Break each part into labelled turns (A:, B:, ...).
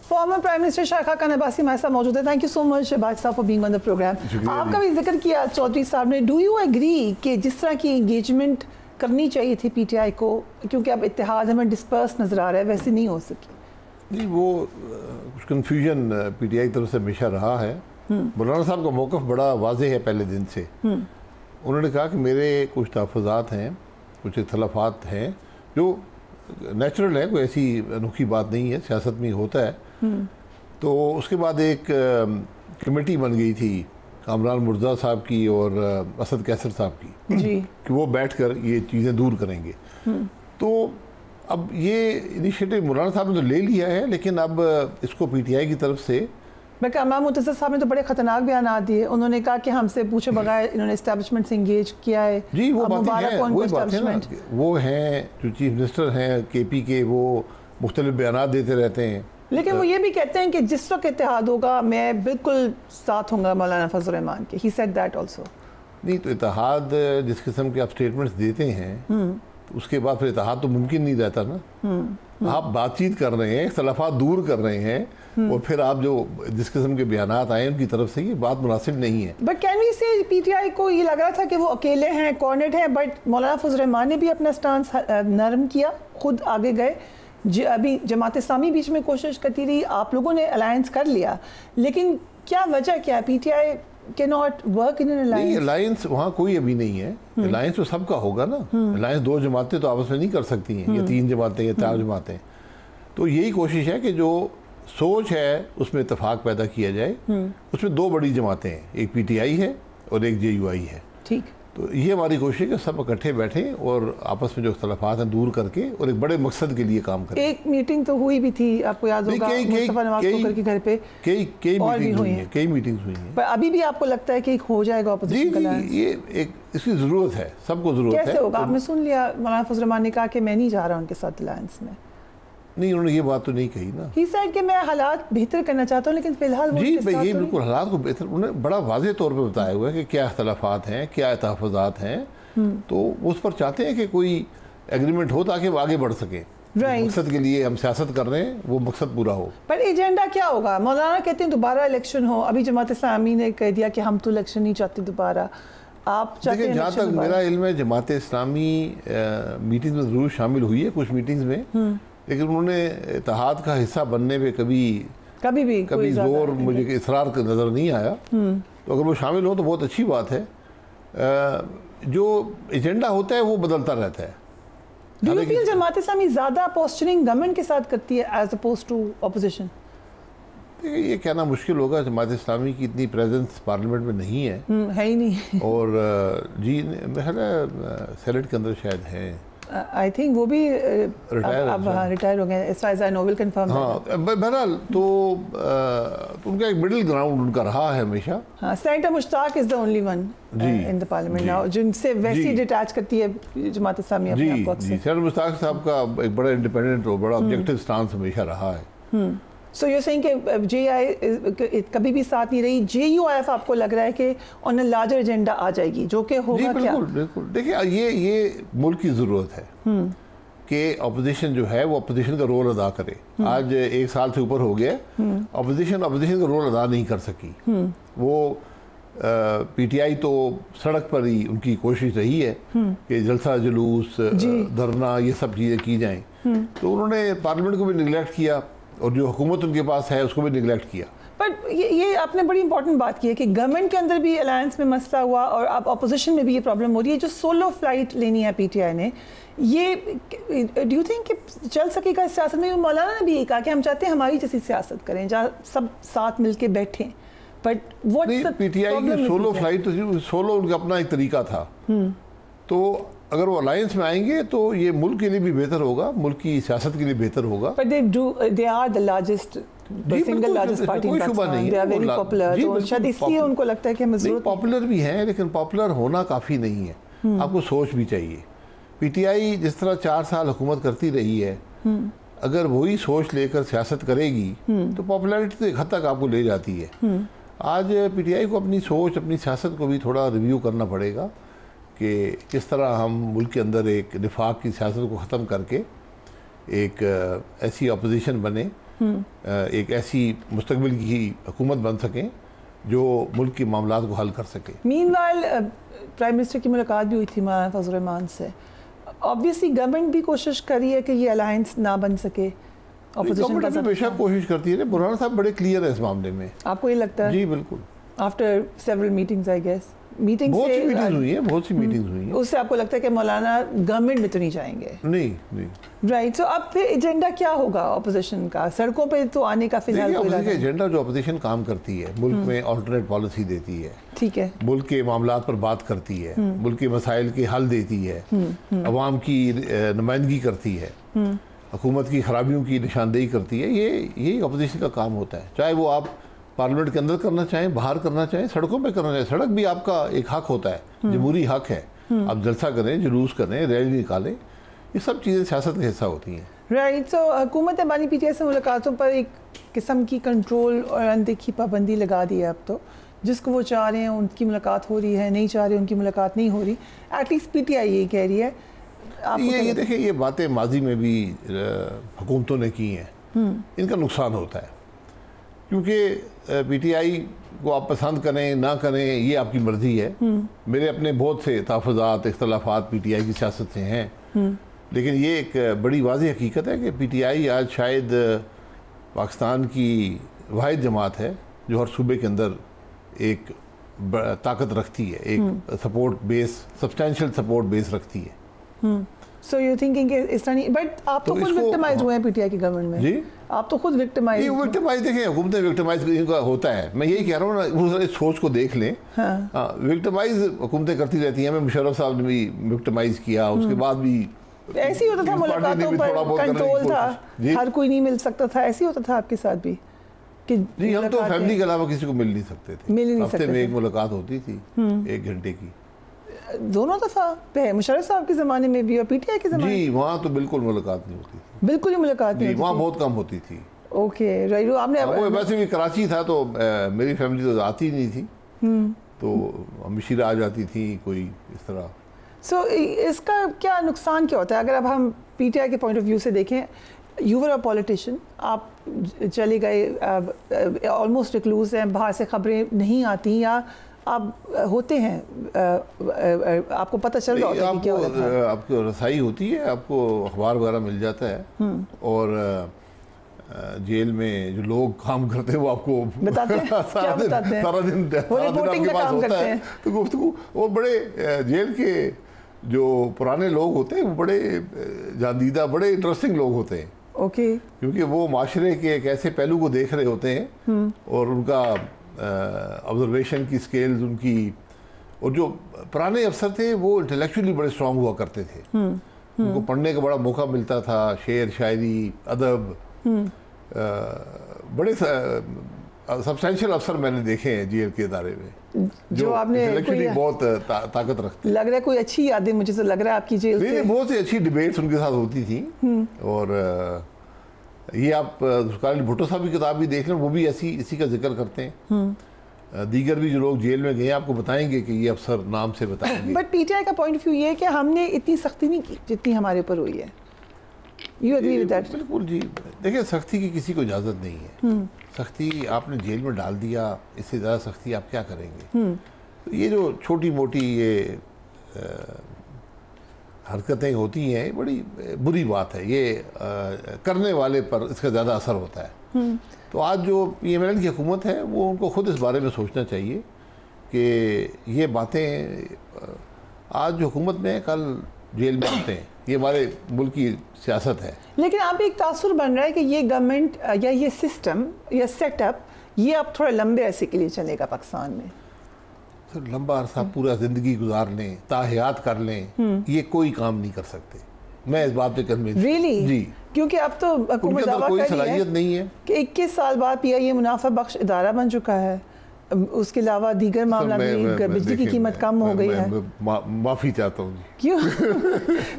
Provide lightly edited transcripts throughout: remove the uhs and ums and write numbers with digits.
A: Farmer prime minister Shah Khan Abbasi हमारे साथ मौजूद है। Thank you so much Shahbaz साहब for being on the programme. आपका भी जिक्र किया चौधरी साहब ने, डू यू एग्री कि जिस तरह की इंगेजमेंट करनी चाहिए थी पीटीआई को, क्योंकि अब इत्तेहाद हमें डिस्पर्स नजर आ रहा है, वैसे नहीं हो सकी?
B: नहीं, वो कुछ कन्फ्यूजन पीटीआई की तरफ से हमेशा रहा है। मौलाना साहब का मौक़िफ़ बड़ा वाज़ेह है पहले दिन से। उन्होंने कहा कि मेरे कुछ तहफ़्फ़ुज़ात हैं, कुछ इख्तलाफात हैं जो नेचुरल है, कोई ऐसी अनोखी बात नहीं है, सियासत में होता है। तो उसके बाद एक कमेटी बन गई थी कामरान मुर्तज़ा साहब की और असद कैसर साहब की जी, कि वो बैठकर ये चीज़ें दूर करेंगे। तो अब ये इनिशिएटिव मौलाना साहब ने तो ले लिया है, लेकिन अब इसको पीटीआई की तरफ से
A: कामरान मुर्तज़ा साहब ने तो बड़े खतरनाक बयान दिए। उन्होंने कहा कि हमसे पूछे बगैर इन्होंने एस्टैब्लिशमेंट से इंगेज किया है।
B: जी, वो बातें हैं, वही बात है ना। वो हैं जो चीफ मिनिस्टर हैं केपी के, वो मुख्तलिफ बयान देते रहते हैं,
A: लेकिन वो ये भी कहते हैं कि जिस वक्त इत्तेहाद होगा मैं बिल्कुल साथ होंगे मौलाना फजल रहमान के। He said that also.
B: नहीं तो इत्तेहाद जिस किस्म के आप स्टेटमेंट्स देते हैं तो उसके बाद फिर इत्तेहाद तो मुमकिन नहीं रहता ना। आप बातचीत कर रहे हैं, इख्तलाफात दूर कर रहे हैं, और फिर आप जो जिस किस्म के बयानात आए उनकी तरफ से ये बात मुनासिब नहीं है।
A: बट कैन वी से पीटीआई को ये लग रहा था कि वो अकेले हैं, कॉर्नर्ड हैं, बट मौलाना फजल रहमान ने भी अपना स्टांस नरम किया, खुद आगे गए। अभी जमात इस्लामी बीच में कोशिश करती रही, आप लोगों ने अलायंस कर लिया, लेकिन क्या वजह क्या? PTI can not work in an alliance?
B: Alliance वहाँ कोई अभी नहीं है। अलायंस तो सबका होगा ना। अलायंस दो जमातें तो आपस में नहीं कर सकती हैं, या तीन जमातें या चार जमातें। तो यही कोशिश है कि जो सोच है उसमें इत्तेफाक पैदा किया जाए। उसमें दो बड़ी जमातें हैं, एक पीटीआई है और एक जेयूआई है।
A: ठीक, तो
B: ये हमारी कोशिश है कि सब इकट्ठे बैठें और आपस में जो इख्तलाफात हैं दूर करके और एक बड़े मकसद के लिए काम करें।
A: एक मीटिंग तो हुई भी थी, आपको याद होगा, मुस्तफा नवाज खोखर के घर पे
B: कई मीटिंग्स हुई हैं।
A: पर अभी भी आपको लगता है कि हो जाएगा ऑपोजिशन का अलायंस?
B: ये एक इसकी ज़रूरत है, सबको ज़रूरत है।
A: कैसे होगा? आपने सुन लिया मौलाना फजल रहमान ने कहा कि मैं नहीं जा रहा उनके साथ अलायंस में।
B: नहीं, उन्होंने ये बात तो नहीं कही ना।
A: ही सेड कि मैं हालात बेहतर करना चाहता हूँ, लेकिन फिलहाल
B: जी ये बिल्कुल हालात को बेहतर, उन्होंने बड़ा वाज़ेह तौर पे बताया हुआ है कि क्या इख्तलाफात हैं, क्या तहफ़्फ़ुज़ात हैं। तो उस पर चाहते हैं कि कोई एग्रीमेंट हो ताकि वो आगे बढ़ सके। मकसद के लिए हम सियासत कर रहे हैं, वो मकसद पूरा हो।
A: पर एजेंडा क्या होगा? मौलाना कहते हैं दोबारा इलेक्शन हो, अभी जमात इस्लामी ने कह दिया कि हम तो इलेक्शन नहीं चाहते दोबारा। आप चाहते हैं?
B: जहाँ तक मेरा इल्म है जमात इस्लामी मीटिंग में ज़रूर शामिल हुई है, कुछ मीटिंग्स में, लेकिन उन्होंने इत्तेहाद का हिस्सा बनने पे कभी जोर मुझे इसरार नज़र नहीं आया। तो अगर वो शामिल हो तो बहुत अच्छी बात है। जो एजेंडा होता है वो बदलता रहता है।
A: Do you feel Jamaat Islami ज़्यादा पोस्चरिंग गवर्नमेंट के साथ करती है एज अपोज टू ऑपोजिशन?
B: ये कहना मुश्किल होगा, जमात इस्लामी की इतनी प्रेजेंस पार्लियामेंट में नहीं है।
A: है ही नहीं।
B: और जी मेरा सेनेट के अंदर शायद है।
A: आई थिंक वो भी रिटायर हो गए, as far as I know, will confirm.
B: हाँ, बहरहाल तो उनका एक मिडिल ग्राउंड उनका रहा है हमेशा।
A: हाँ, senator Mushtaq is the only one in the parliament now जिनसे वैसी डिटैच करती है जमात इस्लामी अपने आप को।
B: सेनेटर मुश्ताक साहब का एक बड़ा इंडिपेंडेंट और बड़ा ऑब्जेक्टिव स्टांस हमेशा रहा है।
A: सो यू सेइंग कि जेआई कभी भी साथ नहीं रही, जेयूआईएफ आपको लग रहा है कि ऑन अ लार्जर एजेंडा आ जाएगी, जो कि होगा क्या?
B: बिल्कुल। देखिए ये मुल्क की ज़रूरत है कि अपोजिशन जो है वो अपोजिशन का रोल अदा करे। आज 1 साल से ऊपर हो गया, अपोजिशन का रोल अदा नहीं कर सकी। वो पीटीआई तो सड़क पर ही उनकी कोशिश रही है कि जलसा जुलूस धरना ये सब चीज़ें की जाएं। तो उन्होंने पार्लियामेंट को भी निगलेक्ट किया और जो हुकूमत उनके पास है उसको भी निगलेक्ट किया।
A: पर ये आपने बड़ी इंपॉर्टेंट बात की है कि गवर्नमेंट के अंदर भी अलायंस में मसला हुआ और अब अपोजिशन में भी ये प्रॉब्लम हो रही है। जो सोलो फ्लाइट लेनी है पीटीआई ने, ये डू यू थिंक कि चल सकेगा इस सियासत में? मौलाना ने भी ये कहा कि हम चाहते हैं हमारी जैसी सियासत करें जहाँ सब साथ मिलके बैठें। बट व्हाट्स
B: पीटीआई की सोलो फ्लाइट तो सोलो उनका अपना एक तरीका था। तो अगर वो अलायंस में आएंगे तो ये मुल्क के लिए भी बेहतर होगा, मुल्क की सियासत के लिए बेहतर होगा।
A: But they are the largest, the single largest party in Pakistan. They are very popular. तो शायद इसलिए उनको लगता है कि हमें ज़रूरत।
B: पॉपुलर भी हैं, लेकिन पॉपुलर होना काफ़ी नहीं है। आपको सोच भी चाहिए। पीटीआई जिस तरह 4 साल हुकूमत करती रही है, अगर वही सोच लेकर सियासत करेगी तो पॉपुलैरिटी तो एक हद तक आपको ले जाती है। आज पीटीआई को अपनी सोच, अपनी सियासत को भी थोड़ा रिव्यू करना पड़ेगा कि किस तरह हम मुल्क के अंदर एक निफाक की सियासत को ख़त्म करके एक ऐसी अपोजिशन बने एक ऐसी मुस्तकबिल की हुकूमत बन सकें जो मुल्क के मामलात को हल कर सके।
A: मीनवाइल प्राइम मिनिस्टर की मुलाकात भी हुई थी मौलाना फजल रहमान से। ऑब्वियसली गवर्नमेंट भी कोशिश कर रही है कि ये अलायंस ना बन सके।
B: गवर्नमेंट हमेशा कोशिश करती है। बुरहान साहब बड़े क्लियर है इस मामले में।
A: आपको ये लगता है?
B: जी बिल्कुल।
A: After several meetings I guess
B: बहुत सी मीटिंग्स हुई हैं, बहुत सी मीटिंग्स हुई हैं।
A: उससे आपको लगता है कि मौलाना गवर्नमेंट में तो नहीं जाएंगे?
B: नहीं।
A: राइट। सो अब फिर एजेंडा क्या होगा ऑपोजिशन का? सड़कों पे तो आने का फिलहाल कोई
B: इरादा नहीं। एजेंडा जो अपोजिशन काम करती है, मुल्क में अल्टरनेट पॉलिसी देती है,
A: ठीक है,
B: मुल्क के मामलात पर बात करती है, मुल्क के मसाइल के हल देती है, अवाम की नुमाइंदगी करती है, हुकूमत की खराबियों की निशानदेही करती है। यही अपोजिशन का काम होता है। चाहे वो आप पार्लियामेंट के अंदर करना चाहें, बाहर करना चाहें, सड़कों पे करना चाहें। सड़क भी आपका एक हक होता है, जमहूरी हक है। आप जलसा करें, जुलूस करें, रैली निकालें, ये सब चीज़ें सियासत का हिस्सा होती हैं।
A: राइट। सो हुकूमत बानी पीटीआई से मुलाकातों पर एक किस्म की कंट्रोल और अनदेखी पाबंदी लगा दी है अब तो। जिसको वो चाह रहे हैं उनकी मुलाकात हो रही है, नहीं चाह रहे उनकी मुलाकात नहीं हो रही। एटलीस्ट पीटीआई ये कह रही है।
B: ये देखिए, ये बातें माजी में भी हुकूमतों ने की हैं। इनका नुकसान होता है क्योंकि पीटीआई को आप पसंद करें ना करें ये आपकी मर्जी है। मेरे अपने बहुत से तहफ़्फ़ुज़ात, इख्तलाफात पीटीआई की सियासत से हैं, लेकिन ये एक बड़ी वाज़ेह हकीकत है कि पीटीआई आज शायद पाकिस्तान की वाहिद जमात है जो हर सूबे के अंदर एक ताकत रखती है, एक support base, substantial support base रखती है।
A: सो यू थिंकिंग इस तरह नहीं, बट आप तो खुद विक्टिमाइज हुए हैं पीटीआई की गवर्नमेंट में।
B: जी,
A: आप तो खुद विक्टिमाइज।
B: देखें, हुकूमतें विक्टिमाइज होता है। मैं यही कह रहा हूँ ना, इस सोच को देख लें। विक्टिमाइज हुकूमतें करती रहती हैं। मैं मुशर्रफ साहब ने भी विक्टिमाइज किया, उसके बाद भी
A: ऐसे ही होता था, मुलाकातों पर कंट्रोल था, हर कोई नहीं मिल सकता था। ऐसे ही होता था आपके साथ भी कि
B: जी, हम तो फैमिली के अलावा किसी को मिल नहीं सकते थे।
A: हफ्ते
B: में एक मुलाकात होती थी 1 घंटे की।
A: दोनों दफा पे मुशर्रफ साहब के ज़माने में भी और पीटीआई के ज़माने में?
B: जी, वहाँ तो बिल्कुल मुलाकात नहीं होती थी।
A: बिल्कुल ही मुलाकात नहीं होती?
B: वहाँ बहुत कम होती थी।
A: Okay, right. आपने
B: वैसे भी कराची था तो मेरी फैमिली तो आती नहीं थी, तो मशीरा आ जाती थी कोई इस तरह।
A: सो इसका क्या नुकसान क्या होता है अगर अब हम पीटीआई के पॉइंट ऑफ व्यू से देखें? यू वर अ पॉलिटिशियन, आप चले गए, ऑलमोस्ट रिक्लूज हैं, बाहर से खबरें नहीं आती, या आप होते हैं, आपको पता चल रहा होता है कि क्या हो रहा है?
B: आपको रसाई होती है, आपको अखबार वगैरह मिल जाता है, और जेल में जो लोग काम करते हैं वो आपको
A: बताते हैं। क्या बताते हैं?
B: सारा दिन
A: रिपोर्टिंग का काम करते हैं
B: तो गुफ्तगू। और बड़े जेल के जो पुराने लोग होते हैं वो बड़े जादीदा, बड़े इंटरेस्टिंग लोग होते हैं।
A: ओके।
B: क्योंकि वो माशरे के एक ऐसे पहलू को देख रहे होते हैं, और उनका ऑब्जर्वेशन की स्केल्स उनकी, और जो पुराने अफसर थे वो इंटेलेक्चुअली बड़े स्ट्रांग हुआ करते थे। उनको पढ़ने का बड़ा मौका मिलता था, शेर शायरी, अदब, बड़े सब्सटेंशियल अफसर मैंने देखे हैं जेल के इदारे में जो आपने इंटेलेक्चुअली बहुत ताकत रखते।
A: लग रहा है कोई अच्छी यादें मुझे तो लग रहा है आपकी जेल से।
B: बहुत सी अच्छी डिबेट्स उनके साथ होती थी। और ये आप सुकाली भुट्टो साहब की किताब भी देख लें, वो भी इसी का जिक्र करते हैं। दीगर भी जो लोग जेल में गए आपको बताएंगे कि ये अफसर नाम से बताएंगे।
A: बट पीटीआई का पॉइंट ऑफ व्यू ये है कि हमने इतनी सख्ती नहीं की जितनी हमारे ऊपर हुई है। You agree with that?
B: बिल्कुल जी। देखिए, सख्ती की किसी को इजाज़त नहीं है। सख्ती आपने जेल में डाल दिया, इससे ज़्यादा सख्ती आप क्या करेंगे? तो ये जो छोटी मोटी ये हरकतें होती हैं, बड़ी बुरी बात है। ये करने वाले पर इसका ज़्यादा असर होता है। तो आज जो पीएमएल की हुकूमत है वो उनको खुद इस बारे में सोचना चाहिए कि ये बातें आज जो हुकूमत में है कल जेल में आते हैं। ये हमारे मुल्क की सियासत है।
A: लेकिन अब एक तासुर बन रहा है कि ये गवर्नमेंट या ये सिस्टम या सेटअप ये अब थोड़ा लंबे अरसे के लिए चलेगा पाकिस्तान में।
B: तो लंबा अरसा पूरा ज़िंदगी गुजार लें, ताहयात कर लें, ये कोई काम नहीं कर सकते। मैं इस बात पे कन्विंस।
A: रियली?
B: जी।
A: क्योंकि अब तो हुकूमत दावा
B: कोई
A: कर रही
B: सलाहियत नहीं है
A: कि 21 साल बाद पीआईए मुनाफा बख्श इदारा बन चुका है। उसके अलावा दीगर मामला में बिजली की कीमत कम हो गई है।
B: माफ़ी चाहता हूँ।
A: क्यों?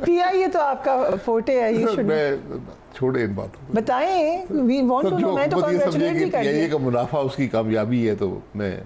A: पीआईए तो आपका फोटे है। ये
B: मैं छोड़े इन बातों।
A: बताएं, वी वांट टू नो। मैं तो कांग्रेचुलेट भी कर रही हूं।
B: पीआईए का मुनाफा उसकी कामयाबी है, तो मैं